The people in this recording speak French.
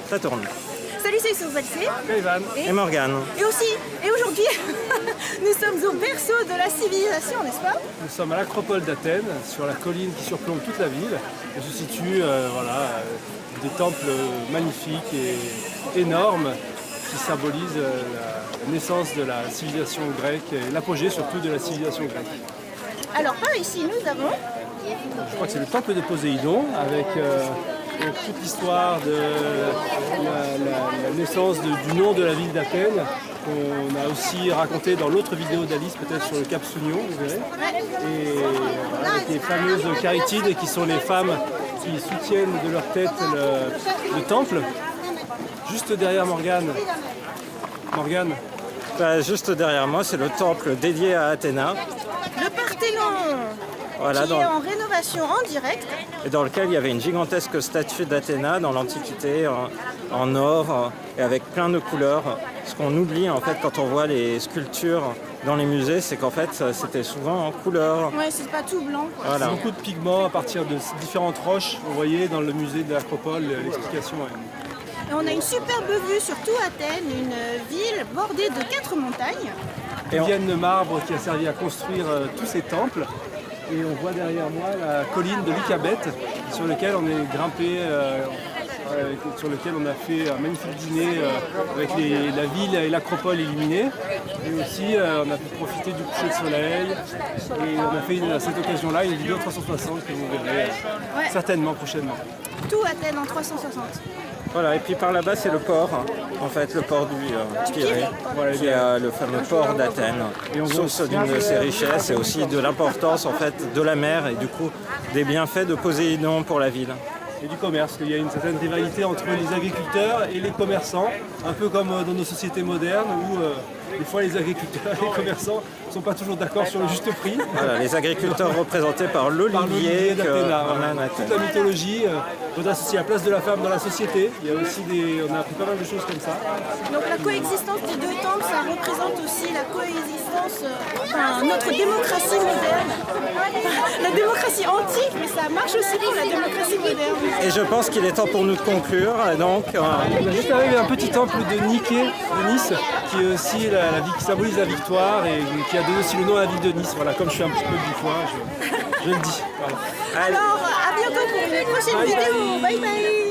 Ça tourne. Salut, c'est Sovalcé. Ivan. Et Morgane. Et aujourd'hui, nous sommes au berceau de la civilisation, n'est-ce pas? Nous sommes à l'Acropole d'Athènes, sur la colline qui surplombe toute la ville. Et se situent des temples magnifiques et énormes qui symbolisent la naissance de la civilisation grecque et l'apogée surtout de la civilisation grecque. Alors par ici, nous avons... Je crois que c'est le temple de Poséidon avec donc toute l'histoire de la naissance du nom de la ville d'Athènes qu'on a aussi raconté dans l'autre vidéo d'Alice, peut-être sur le Cap Sounion, vous verrez. Et voilà, avec les fameuses Charitides qui sont les femmes qui soutiennent de leur tête le temple. Juste derrière Morgane. Morgane. Juste derrière moi, c'est le temple dédié à Athéna. Le Parthénon, Voilà, qui est en rénovation en direct. et dans lequel il y avait une gigantesque statue d'Athéna dans l'Antiquité, en or et avec plein de couleurs. Ce qu'on oublie en fait quand on voit les sculptures dans les musées, c'est qu'en fait c'était souvent en couleur. Ouais, c'est pas tout blanc, quoi. Voilà. Beaucoup de pigments à partir de différentes roches. Vous voyez dans le musée de l'Acropole l'explication. Et on a une superbe vue sur tout Athènes, une ville bordée de 4 montagnes. Ils viennent de marbre qui a servi à construire tous ces temples. Et on voit derrière moi la colline de Lycabette sur laquelle on est grimpé, sur lequel on a fait un magnifique dîner avec la ville et l'Acropole illuminée. Et aussi on a pu profiter du coucher de soleil. Et on a fait à cette occasion-là une vidéo 360 que vous verrez certainement prochainement. Tout Athènes en 360. Voilà, et puis par là-bas c'est le port, en fait le port du Pirée, Voilà, qui est le fameux port d'Athènes, source d'une de ses richesses et aussi de l'importance en fait de la mer et du coup des bienfaits de Poséidon pour la ville. Et du commerce, qu'il y a une certaine rivalité entre les agriculteurs et les commerçants, un peu comme dans nos sociétés modernes où des fois les agriculteurs et les commerçants ne sont pas toujours d'accord sur le juste prix. Voilà, les agriculteurs représentés par l'olivier d'Athéna. qu'on a en Toute Athènes. la mythologie, on associe la place de la femme dans la société. Il y a aussi on a appris pas mal de choses comme ça. Donc la coexistence des deux temples, ça représente aussi la coexistence, notre démocratie moderne. La démocratie antique, mais ça marche aussi pour la démocratie moderne. Et je pense qu'il est temps pour nous de conclure, donc On a juste arrivé à un petit temple de Niké, de Nice, qui est aussi qui symbolise la victoire et qui a donné aussi le nom à la ville de Nice. Voilà, comme je suis un petit peu du coin, je le dis. Voilà. Alors à bientôt pour une prochaine vidéo. Bye bye.